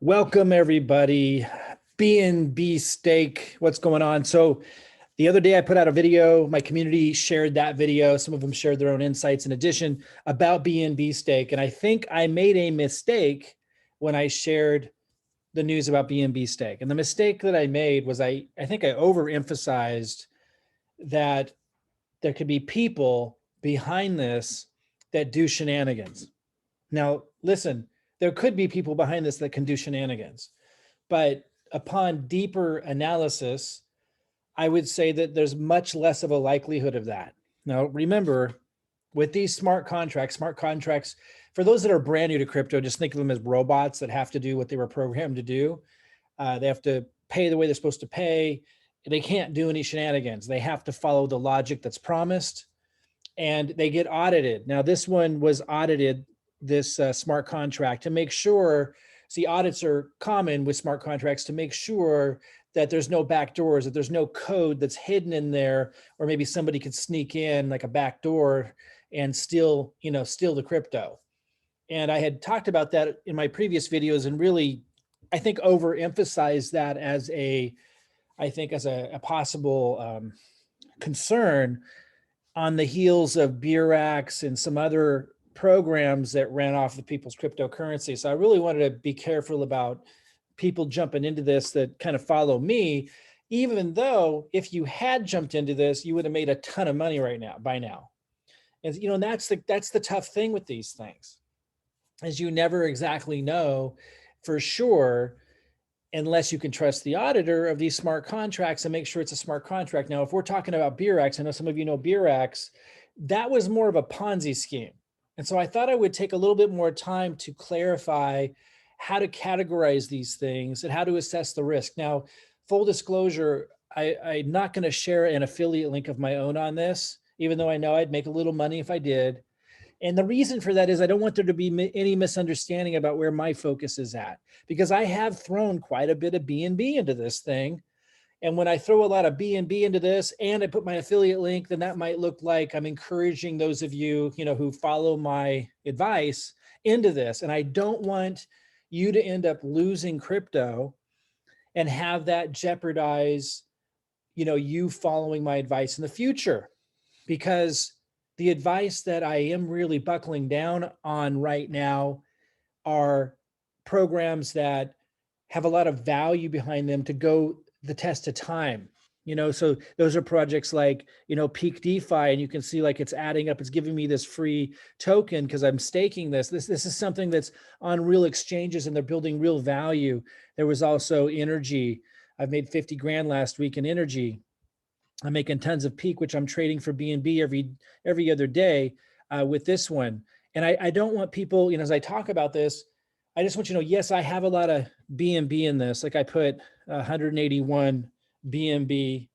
Welcome everybody. BNB Stake, what's going on? So the other day I put out a video, my community shared that video. Some of them shared their own insights in addition about BNB Stake. And I think I made a mistake when I shared the news about BNB Stake. And the mistake that I made was I think I overemphasized that there could be people behind this that do shenanigans. Now, listen, there could be people behind this that can do shenanigans. But upon deeper analysis, I would say that there's much less of a likelihood of that. Now, remember, with these smart contracts, for those that are brand new to crypto, just think of them as robots that have to do what they were programmed to do. They have to pay the way they're supposed to pay. They can't do any shenanigans. They have to follow the logic that's promised, and they get audited. Now, this one was audited, this smart contract, to make sure. See, audits are common with smart contracts to make sure that there's no backdoors, that there's no code that's hidden in there, or maybe somebody could sneak in like a backdoor and steal the crypto. And I had talked about that in my previous videos and really, I think, overemphasized that as a possible concern on the heels of Beurax and some other programs that ran off of people's cryptocurrency. So I really wanted to be careful about people jumping into this that kind of follow me, even though if you had jumped into this, you would have made a ton of money by now. And that's the tough thing with these things, is you never exactly know for sure unless you can trust the auditor of these smart contracts and make sure it's a smart contract. Now, if we're talking about Beurax, I know some of you know Beurax, that was more of a Ponzi scheme. And so I thought I would take a little bit more time to clarify how to categorize these things and how to assess the risk. Now, full disclosure, I'm not going to share an affiliate link of my own on this, even though I know I'd make a little money if I did. And the reason for that is I don't want there to be any misunderstanding about where my focus is at, because I have thrown quite a bit of BNB into this thing. And when I throw a lot of BNB into this and I put my affiliate link, then that might look like I'm encouraging those of you, who follow my advice into this. And I don't want you to end up losing crypto and have that jeopardize, you following my advice in the future, because the advice that I am really buckling down on right now are programs that have a lot of value behind them to go the test of time. So those are projects like, Peak DeFi, and you can see like it's adding up. It's giving me this free token because I'm staking this. This is something that's on real exchanges and they're building real value. There was also energy. I've made 50 grand last week in energy. I'm making tons of Peak, which I'm trading for BNB every other day with this one. And I don't want people, as I talk about this, I just want you to know, yes, I have a lot of BNB in this. Like I put 181 BNB,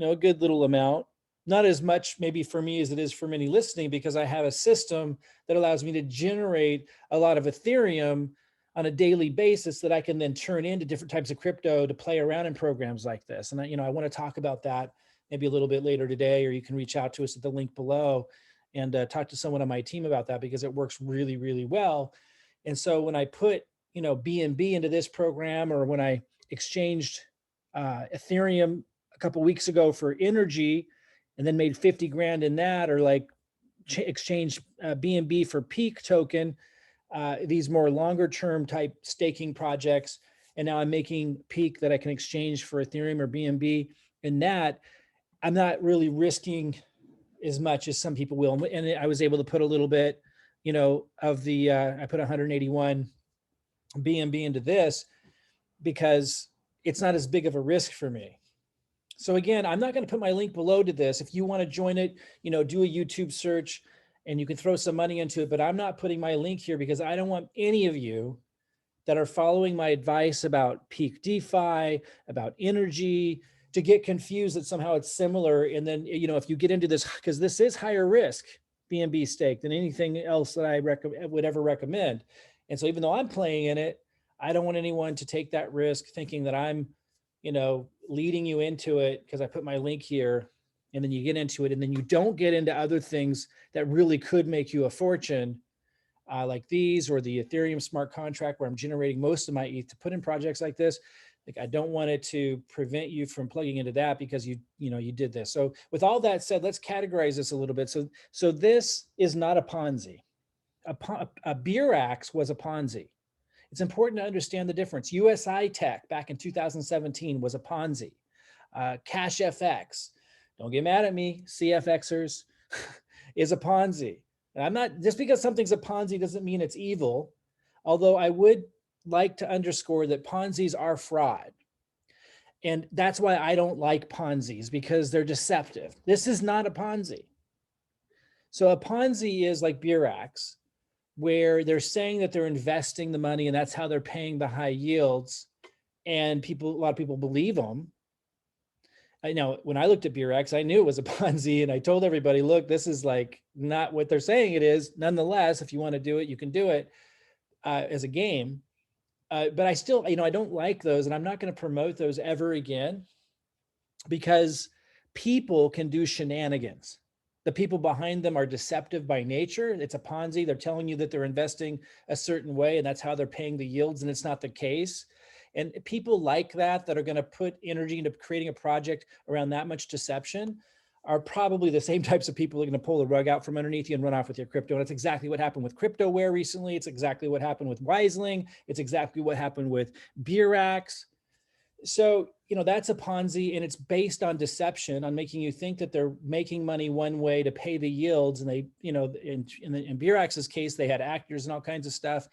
a good little amount. Not as much maybe for me as it is for many listening, because I have a system that allows me to generate a lot of Ethereum on a daily basis that I can then turn into different types of crypto to play around in programs like this. And I want to talk about that maybe a little bit later today, or you can reach out to us at the link below and talk to someone on my team about that, because it works really, really well. And so when I put, BNB into this program, or when I exchanged Ethereum a couple of weeks ago for energy and then made 50 grand in that, or like exchanged BNB for Peak token, these more longer term type staking projects. And now I'm making Peak that I can exchange for Ethereum or BNB. And that I'm not really risking as much as some people will. And I was able to put a little bit, of the, I put 181 BNB into this because it's not as big of a risk for me. So again, I'm not going to put my link below to this. If you want to join it, do a YouTube search and you can throw some money into it, but I'm not putting my link here because I don't want any of you that are following my advice about Peak DeFi, about energy, to get confused that somehow it's similar. And then, if you get into this, because this is higher risk BNB stake than anything else that I would ever recommend. And so even though I'm playing in it, I don't want anyone to take that risk thinking that I'm, leading you into it because I put my link here, and then you get into it and then you don't get into other things that really could make you a fortune like these, or the Ethereum smart contract where I'm generating most of my ETH to put in projects like this. Like, I don't want it to prevent you from plugging into that because you did this. So with all that said, let's categorize this a little bit. So this is not a Ponzi. A Beurax was a Ponzi. It's important to understand the difference. USI Tech back in 2017 was a Ponzi. Cash FX, don't get mad at me, CFXers, is a Ponzi. And I'm not, just because something's a Ponzi doesn't mean it's evil. Although I would like to underscore that Ponzi's are fraud. And that's why I don't like Ponzi's, because they're deceptive. This is not a Ponzi. So a Ponzi is like Beurax, where they're saying that they're investing the money and that's how they're paying the high yields. And a lot of people believe them. I know when I looked at Beurax, I knew it was a Ponzi, and I told everybody, look, this is like not what they're saying it is. Nonetheless, if you want to do it, you can do it as a game. But I still, I don't like those, and I'm not going to promote those ever again, because people can do shenanigans. The people behind them are deceptive by nature. It's a Ponzi. They're telling you that they're investing a certain way, and that's how they're paying the yields, and it's not the case. And people like that are going to put energy into creating a project around that much deception are probably the same types of people who are going to pull the rug out from underneath you and run off with your crypto. And that's exactly what happened with CryptoWare recently. It's exactly what happened with Wiseling. It's exactly what happened with Beurax. So, that's a Ponzi, and it's based on deception, on making you think that they're making money one way to pay the yields. And they, in Beurax's case, they had actors and all kinds of stuff.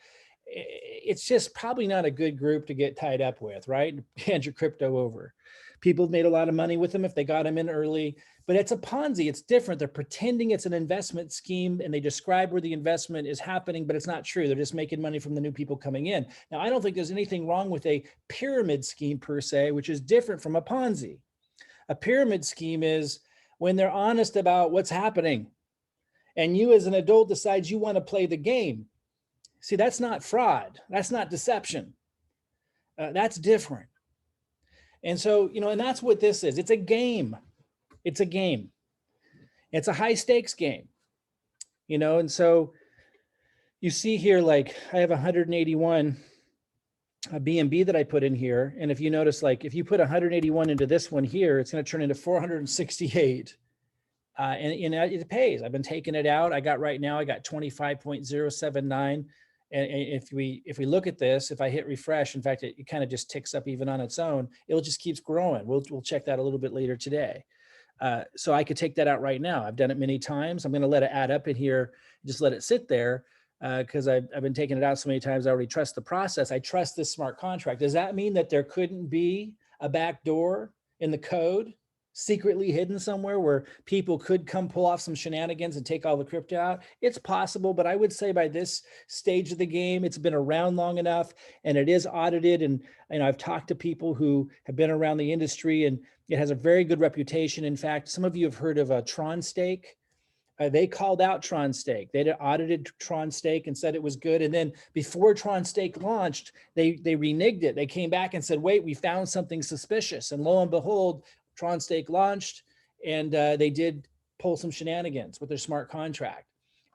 It's just probably not a good group to get tied up with, right? Hand your crypto over. People made a lot of money with them if they got them in early, but it's a Ponzi. It's different. They're pretending it's an investment scheme, and they describe where the investment is happening, but it's not true. They're just making money from the new people coming in. Now, I don't think there's anything wrong with a pyramid scheme per se, which is different from a Ponzi. A pyramid scheme is when they're honest about what's happening, and you as an adult decides you want to play the game. See, that's not fraud. That's not deception. That's different. And so, and that's what this is. It's a game. It's a game. It's a high stakes game, and so you see here, like I have 181 BNB that I put in here. And if you notice, like if you put 181 into this one here, it's going to turn into 468. And it pays. I've been taking it out. I got 25.079. And if we look at this, if I hit refresh, in fact, it kind of just ticks up even on its own. It just keeps growing. We'll check that a little bit later today. So I could take that out right now. I've done it many times. I'm going to let it add up in here, just let it sit there, because I've been taking it out so many times. I already trust the process. I trust this smart contract. Does that mean that there couldn't be a back door in the code secretly hidden somewhere where people could come pull off some shenanigans and take all the crypto out? It's possible, but I would say by this stage of the game, it's been around long enough and it is audited. And I've talked to people who have been around the industry, and it has a very good reputation. In fact, some of you have heard of Tron Stake. They called out Tron Stake. They audited Tron Stake and said it was good. And then before Tron Stake launched, they reneged it. They came back and said, wait, we found something suspicious. And lo and behold, Tron Stake launched, and they did pull some shenanigans with their smart contract.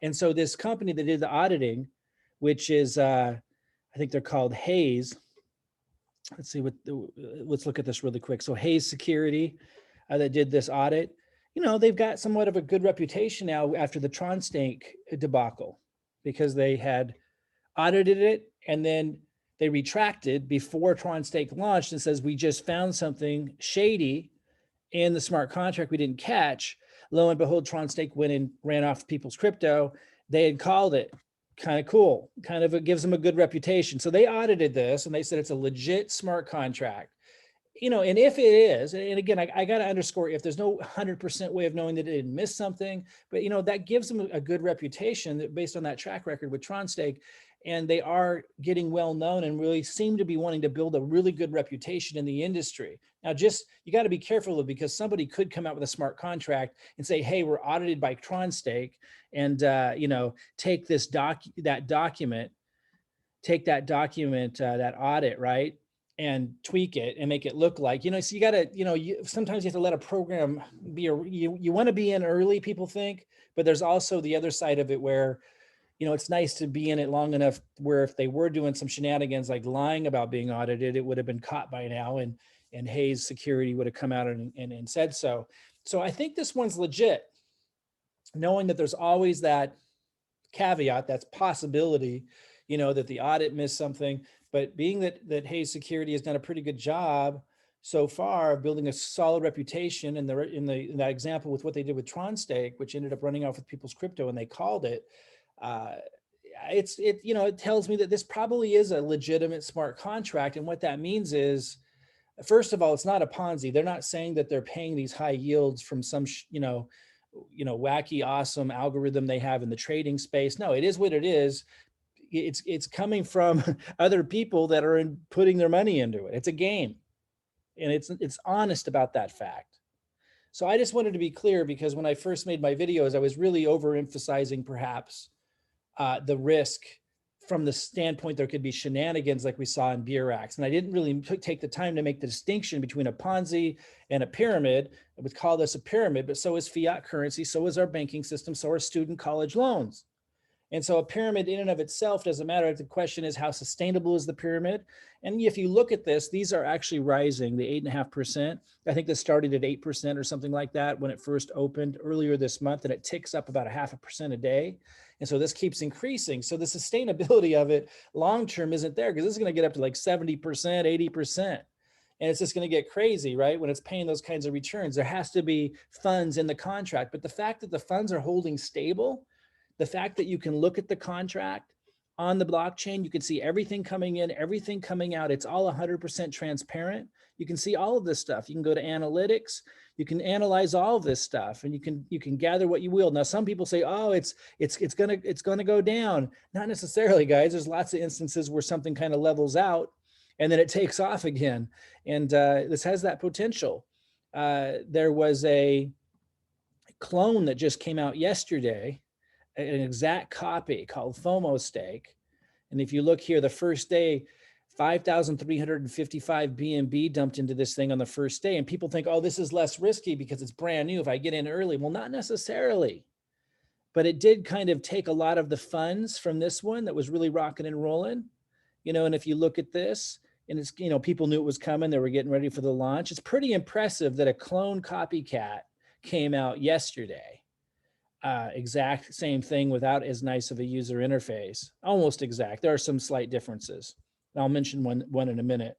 And so this company that did the auditing, which is, I think they're called Hayes. Let's look at this really quick. So Hayes Security that did this audit, they've got somewhat of a good reputation now after the Tron Stake debacle, because they had audited it and then they retracted before Tron Stake launched and says, we just found something shady in the smart contract we didn't catch. Lo and behold, Tron Stake went and ran off people's crypto. They had called it. Kind of cool. It gives them a good reputation. So they audited this and they said it's a legit smart contract. And if it is, and again, I got to underscore, if there's no 100% way of knowing that it didn't miss something, but that gives them a good reputation based on that track record with Tron Stake. And they are getting well known and really seem to be wanting to build a really good reputation in the industry. Now, you got to be careful, because somebody could come out with a smart contract and say, hey, we're audited by Tron Stake, and take that document, that audit, right, and tweak it and make it look like, so you got to, sometimes you have to let a program be you want to be in early, people think, but there's also the other side of it where it's nice to be in it long enough where if they were doing some shenanigans, like lying about being audited, it would have been caught by now, and Hayes Security would have come out and said so. So I think this one's legit, knowing that there's always that caveat, that's possibility, that the audit missed something. But being that Hayes Security has done a pretty good job so far of building a solid reputation, and in that example with what they did with Tron Stake, which ended up running off with people's crypto, and they called it. It tells me that this probably is a legitimate smart contract. And what that means is, first of all, it's not a Ponzi. They're not saying that they're paying these high yields from some, wacky, awesome algorithm they have in the trading space. No, it is what it is. It's coming from other people that are putting their money into it. It's a game, and it's honest about that fact. So I just wanted to be clear, because when I first made my videos, I was really overemphasizing perhaps the risk from the standpoint there could be shenanigans like we saw in Beurax. And I didn't really take the time to make the distinction between a Ponzi and a pyramid. I would call this a pyramid, but so is fiat currency, so is our banking system, so are student college loans. And so a pyramid in and of itself doesn't matter. The question is, how sustainable is the pyramid? And if you look at this, these are actually rising, the 8.5%. I think this started at 8% or something like that when it first opened earlier this month, and it ticks up about 0.5% a day. And so this keeps increasing. So the sustainability of it long-term isn't there, because this is going to get up to like 70%, 80%. And it's just going to get crazy, right? When it's paying those kinds of returns, there has to be funds in the contract. But the fact that the funds are holding stable, the fact that you can look at the contract on the blockchain, you can see everything coming in, everything coming out. It's all 100% transparent. You can see all of this stuff. You can go to analytics. You can analyze all of this stuff, and you can gather what you will. Now, some people say, "Oh, it's gonna go down." Not necessarily, guys. There's lots of instances where something kind of levels out, and then it takes off again. And this has that potential. There was a clone that just came out yesterday, an exact copy called FOMO Stake. And if you look here, the first day, 5,355 BNB dumped into this thing on the first day. And people think, oh, this is less risky because it's brand new if I get in early. Well, not necessarily. But it did kind of take a lot of the funds from this one that was really rocking and rolling. And if you look at this, and it's, people knew it was coming. They were getting ready for the launch. It's pretty impressive that a clone copycat came out yesterday. Exact same thing without as nice of a user interface, almost exact. There are some slight differences. I'll mention one in a minute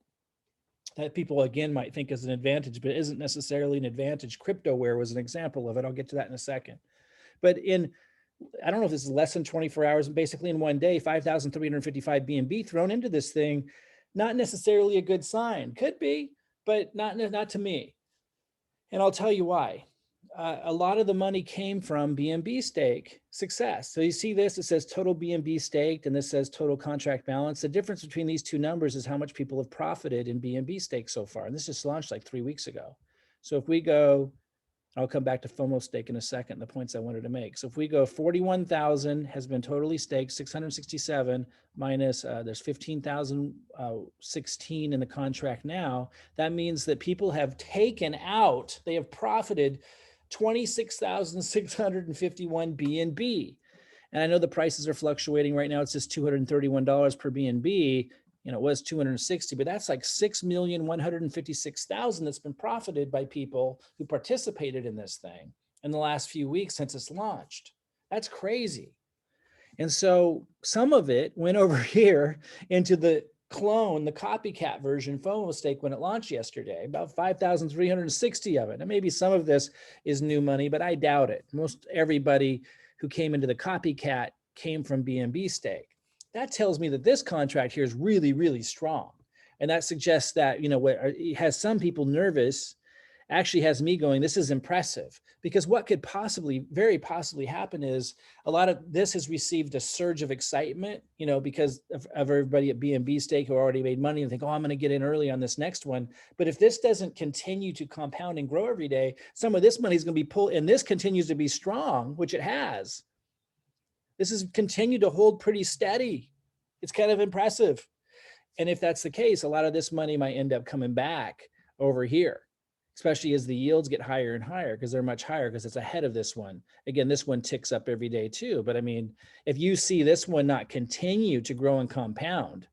that people again might think is an advantage, but isn't necessarily an advantage. CryptoWare was an example of it. I'll get to that in a second. But I don't know if this is less than 24 hours, basically in one day, 5,355 BNB thrown into this thing, not necessarily a good sign. Could be, but not to me. And I'll tell you why. A lot of the money came from BNB Stake success. So you see this, it says total BNB staked, and this says total contract balance. The difference between these two numbers is how much people have profited in BNB Stake so far. And this just launched like 3 weeks ago. So if we go, I'll come back to FOMO Stake in a second, the points I wanted to make. So if we go 41,000 has been totally staked, 667 minus, there's 15,016 in the contract now. That means that people have taken out, they have profited 26,651 BNB. And I know the prices are fluctuating right now. It's just $231 per BNB. It was 260, but that's like 6,156,000 that's been profited by people who participated in this thing in the last few weeks since it's launched. That's crazy. And so some of it went over here into the clone, the copycat version, FOMO Stake, when it launched yesterday, about 5,360 of it. And maybe some of this is new money, but I doubt it. Most everybody who came into the copycat came from BNB Stake. That tells me that this contract here is really, really strong. And that suggests that, it has some people nervous, actually has me going, this is impressive. Because what could very possibly happen is a lot of this has received a surge of excitement, because of everybody at BNB Stake who already made money and think, oh, I'm going to get in early on this next one. But if this doesn't continue to compound and grow every day, some of this money is going to be pulled, and this continues to be strong, which it has. This has continued to hold pretty steady. It's kind of impressive. And if that's the case, a lot of this money might end up coming back over here. especially as the yields get higher and higher, because they're much higher because it's ahead of this one. Again, this one ticks up every day too. But I mean, if you see this one not continue to grow and compound,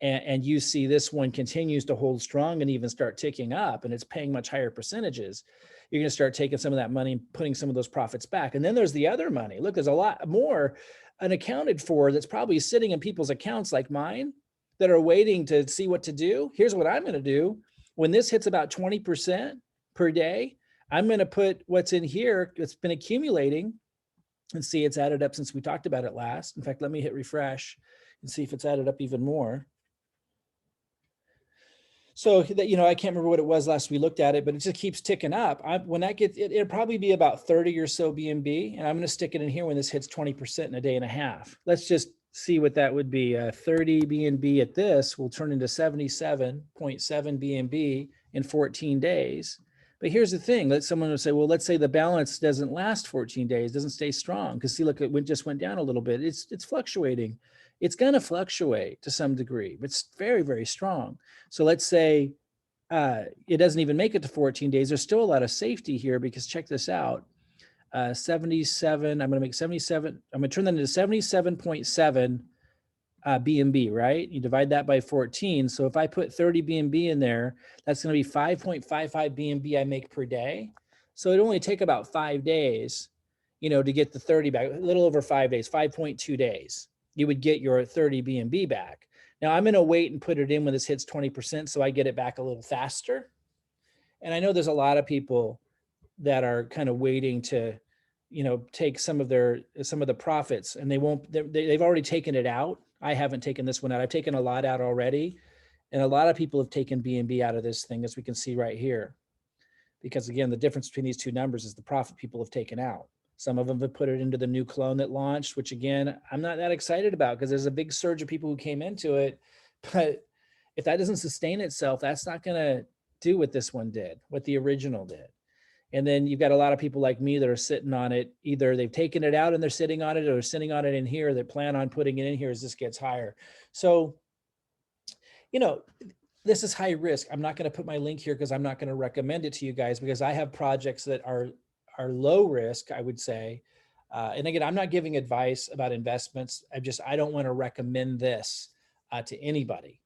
and you see this one continues to hold strong and even start ticking up, and it's paying much higher percentages, you're going to start taking some of that money and putting some of those profits back. And then there's the other money. Look, there's a lot more unaccounted for that's probably sitting in people's accounts like mine that are waiting to see what to do. Here's what I'm going to do. When this hits about 20% per day, I'm going to put what's in here that's been accumulating, and see it's added up since we talked about it last. In fact, let me hit refresh and see if it's added up even more. So that, you know, I can't remember what it was last we looked at it, but it just keeps ticking up. When that gets, it'll probably be about 30 or so BNB, and I'm going to stick it in here when this hits 20% in a day and a half. Let's just see what that would be. 30 BNB at this will turn into 77.7 BNB in 14 days. But here's the thing, that someone will say, well, let's say the balance doesn't last 14 days, doesn't stay strong. Because see, look, it just went down a little bit. It's fluctuating. It's going to fluctuate to some degree, but it's very, very strong. So let's say it doesn't even make it to 14 days. There's still a lot of safety here, because check this out. 77, I'm going to make 77, I'm going to turn that into 77.7 BNB, right? You divide that by 14. So if I put 30 BNB in there, that's going to be 5.55 BNB I make per day. So it only take about 5 days, you know, to get the 30 back, a little over 5 days, 5.2 days, you would get your 30 BNB back. Now I'm going to wait and put it in when this hits 20%, so I get it back a little faster. And I know there's a lot of people that are kind of waiting to, you know, take some of the profits, and they've already taken it out. I haven't taken this one out. I've taken a lot out already. And a lot of people have taken BNB out of this thing, as we can see right here. Because again, the difference between these two numbers is the profit people have taken out. Some of them have put it into the new clone that launched, which again, I'm not that excited about, because there's a big surge of people who came into it. But if that doesn't sustain itself, that's not going to do what this one did, what the original did. And then you've got a lot of people like me that are sitting on it. Either they've taken it out and they're sitting on it, or they're sitting on it in here. They plan on putting it in here as this gets higher. So, you know, this is high risk. I'm not going to put my link here because I'm not going to recommend it to you guys, because I have projects that are low risk, I would say. And again, I'm not giving advice about investments. I don't want to recommend this to anybody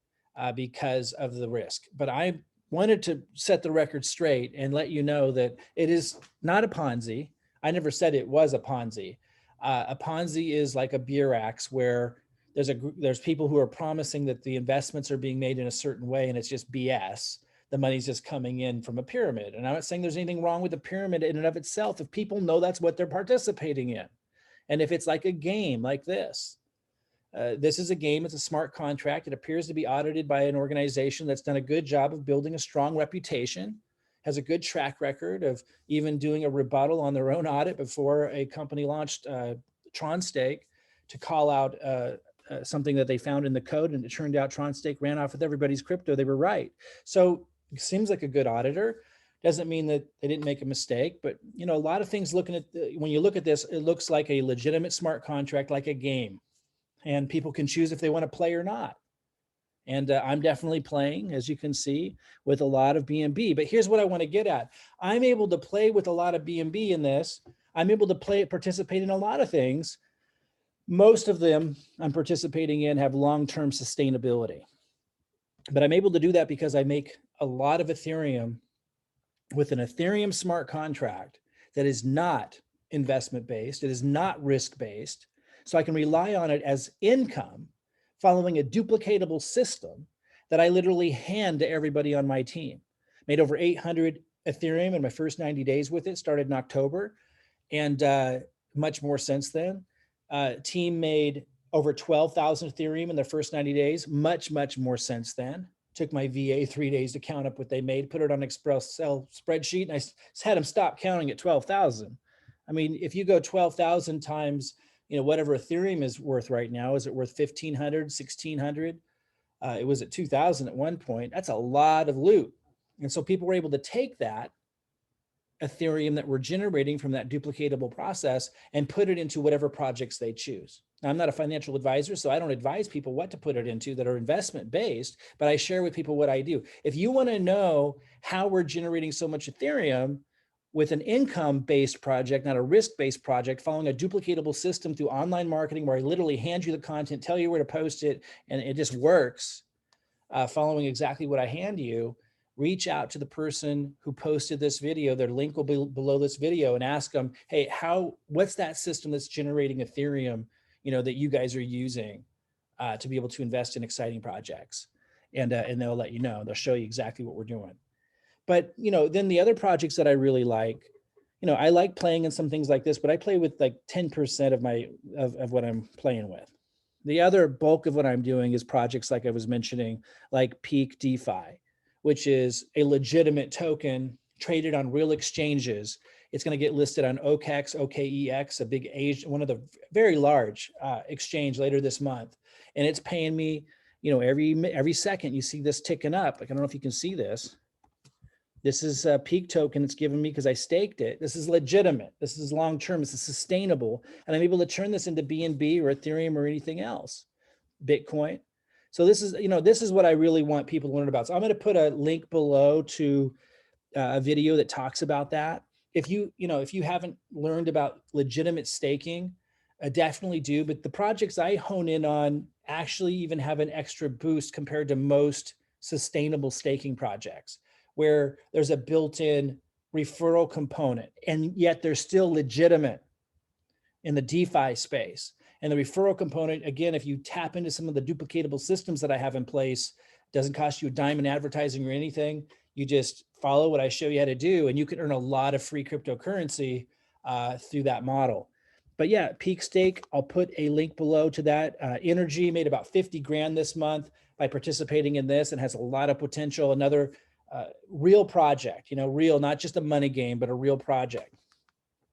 because of the risk. But I wanted to set the record straight and let you know that it is not a Ponzi. I never said it was a Ponzi. A Ponzi is like a Beurax, where there's people who are promising that the investments are being made in a certain way, and it's just BS. The money's just coming in from a pyramid. And I'm not saying there's anything wrong with the pyramid in and of itself if people know that's what they're participating in. And if it's like a game like this, this is a game, it's a smart contract. It appears to be audited by an organization that's done a good job of building a strong reputation, has a good track record of even doing a rebuttal on their own audit before a company launched Tron Stake to call out something that they found in the code, and it turned out Tron Stake ran off with everybody's crypto. They were right. So it seems like a good auditor. Doesn't mean that they didn't make a mistake, but you know, a lot of things when you look at this, it looks like a legitimate smart contract, like a game. And people can choose if they want to play or not. And I'm definitely playing, as you can see, with a lot of BNB. But here's what I want to get at. I'm able to play with a lot of BNB in this. I'm able to participate in a lot of things. Most of them I'm participating in have long-term sustainability. But I'm able to do that because I make a lot of Ethereum with an Ethereum smart contract that is not investment-based. It is not risk-based. So I can rely on it as income, following a duplicatable system that I literally hand to everybody on my team. Made over 800 Ethereum in my first 90 days with it, started in October, and much more since then. Team made over 12,000 Ethereum in their first 90 days, much, much more since then. Took my VA 3 days to count up what they made, put it on an Excel spreadsheet, and I had them stop counting at 12,000. I mean, if you go 12,000 times, you know, whatever Ethereum is worth right now, is it worth 1,500, 1,600? It was at 2,000 at one point. That's a lot of loot. And so people were able to take that Ethereum that we're generating from that duplicatable process and put it into whatever projects they choose. Now, I'm not a financial advisor, so I don't advise people what to put it into that are investment based, but I share with people what I do. If you want to know how we're generating so much Ethereum with an income-based project, not a risk-based project, following a duplicatable system through online marketing where I literally hand you the content, tell you where to post it, and it just works, following exactly what I hand you, reach out to the person who posted this video. Their link will be below this video, and ask them, hey, what's that system that's generating Ethereum, that you guys are using to be able to invest in exciting projects? And they'll let you know. They'll show you exactly what we're doing. But, then the other projects that I really like, I like playing in some things like this, but I play with like 10% of what I'm playing with. The other bulk of what I'm doing is projects like I was mentioning, like Peak DeFi, which is a legitimate token traded on real exchanges. It's going to get listed on OKEX, a big one of the very large exchange later this month. And it's paying me, every second you see this ticking up. Like, I don't know if you can see this. This is a Peak token it's given me because I staked it. This is legitimate. This is long-term. This is sustainable. And I'm able to turn this into BNB or Ethereum or anything else, Bitcoin. So this is what I really want people to learn about. So I'm going to put a link below to a video that talks about that. If you haven't learned about legitimate staking, definitely do. But the projects I hone in on actually even have an extra boost compared to most sustainable staking projects, where there's a built-in referral component, and yet they're still legitimate in the DeFi space. And the referral component, again, if you tap into some of the duplicatable systems that I have in place, doesn't cost you a dime in advertising or anything. You just follow what I show you how to do, and you can earn a lot of free cryptocurrency through that model. But yeah, Peak Stake, I'll put a link below to that. Energy made about 50 grand this month by participating in this, and has a lot of potential. Another real project, real, not just a money game, but a real project.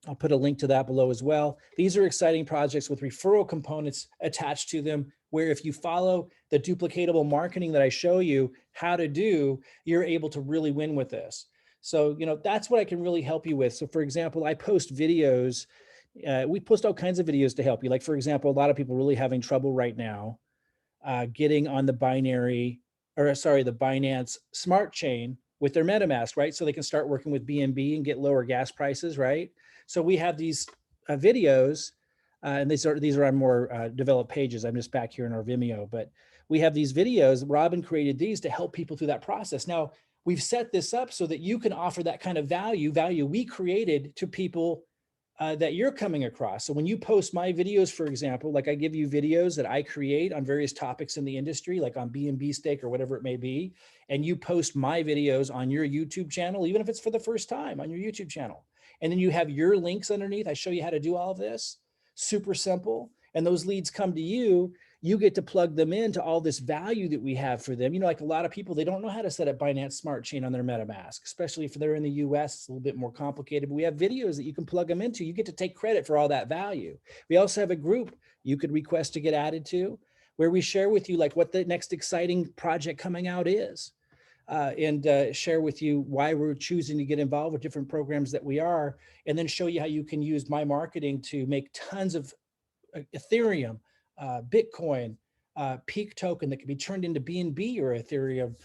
I'll put a link to that below as well. These are exciting projects with referral components attached to them, where if you follow the duplicatable marketing that I show you how to do, you're able to really win with this. So, that's what I can really help you with. So for example, I post videos. We post all kinds of videos to help you. Like, for example, a lot of people really having trouble right now getting on the Binance Smart Chain with their MetaMask, right? So they can start working with BNB and get lower gas prices, right? So we have these videos, and these are on more developed pages. I'm just back here in our Vimeo, but we have these videos. Robin created these to help people through that process. Now, we've set this up so that you can offer that kind of value we created to people that you're coming across. So when you post my videos, for example, like I give you videos that I create on various topics in the industry, like on BNB Stake or whatever it may be, and you post my videos on your YouTube channel, even if it's for the first time on your YouTube channel. And then you have your links underneath. I show you how to do all of this. Super simple. And those leads come to you. You get to plug them into all this value that we have for them. Like a lot of people, they don't know how to set up Binance Smart Chain on their MetaMask, especially if they're in the US. It's a little bit more complicated, but we have videos that you can plug them into. You get to take credit for all that value. We also have a group you could request to get added to, where we share with you like what the next exciting project coming out is. And share with you why we're choosing to get involved with different programs that we are, and then show you how you can use my marketing to make tons of Ethereum, Bitcoin, Peak token that can be turned into BNB or Ethereum,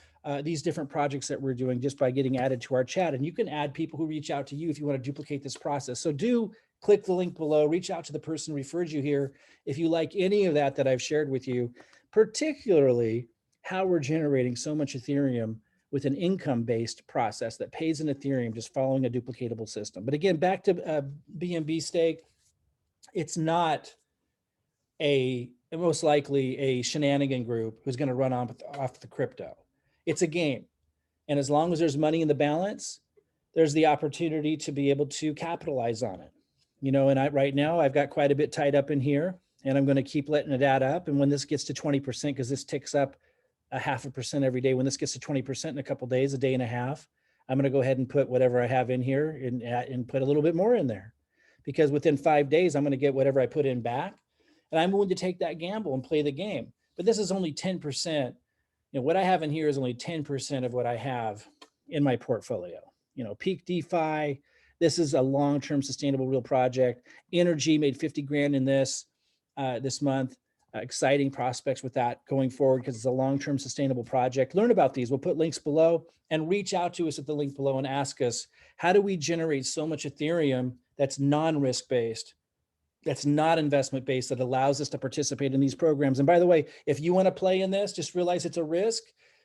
these different projects that we're doing just by getting added to our chat. And you can add people who reach out to you if you want to duplicate this process. So do click the link below, reach out to the person who referred you here if you like any of that I've shared with you, particularly how we're generating so much Ethereum with an income-based process that pays in Ethereum, just following a duplicatable system. But again, back to BNB Stake, it's not most likely a shenanigan group who's going to run off the crypto. It's a game. And as long as there's money in the balance, there's the opportunity to be able to capitalize on it. And right now I've got quite a bit tied up in here, and I'm going to keep letting it add up. And when this gets to 20%, because this ticks up a 0.5% every day, when this gets to 20% in a couple of days, a day and a half, I'm going to go ahead and put whatever I have in here and put a little bit more in there, because within 5 days, I'm going to get whatever I put in back. And I'm willing to take that gamble and play the game. But this is only 10%. What I have in here is only 10% of what I have in my portfolio. Peak DeFi, This is a long-term sustainable real project. Energy made 50 grand in this this month. Exciting prospects with that going forward because it's a long-term sustainable project. Learn about these. We'll put links below and reach out to us at the link below and ask us, how do we generate so much Ethereum that's non-risk based, that's not investment based, that allows us to participate in these programs? And by the way, if you want to play in this, just realize it's a risk.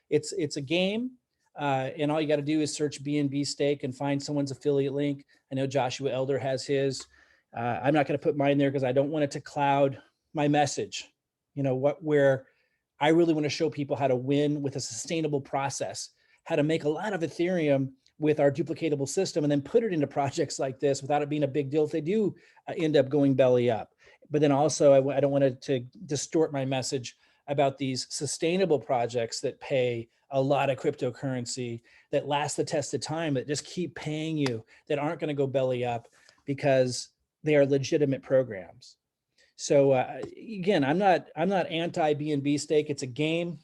It's a game. And all you got to do is search BNB Stake and find someone's affiliate link. I know Joshua Elder has his. I'm not going to put mine there because I don't want it to cloud my message. Where I really want to show people how to win with a sustainable process, how to make a lot of Ethereum with our duplicatable system and then put it into projects like this without it being a big deal if they do end up going belly up. But then also I don't want it to distort my message about these sustainable projects that pay a lot of cryptocurrency, that last the test of time, that just keep paying you, that aren't going to go belly up because they are legitimate programs. So again, I'm not anti BNB Stake. It's a game.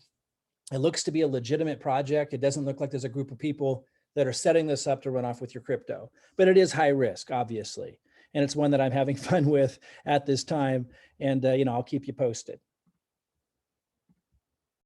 It looks to be a legitimate project. It doesn't look like there's a group of people that are setting this up to run off with your crypto, but it is high risk, obviously. And it's one that I'm having fun with at this time. And, I'll keep you posted.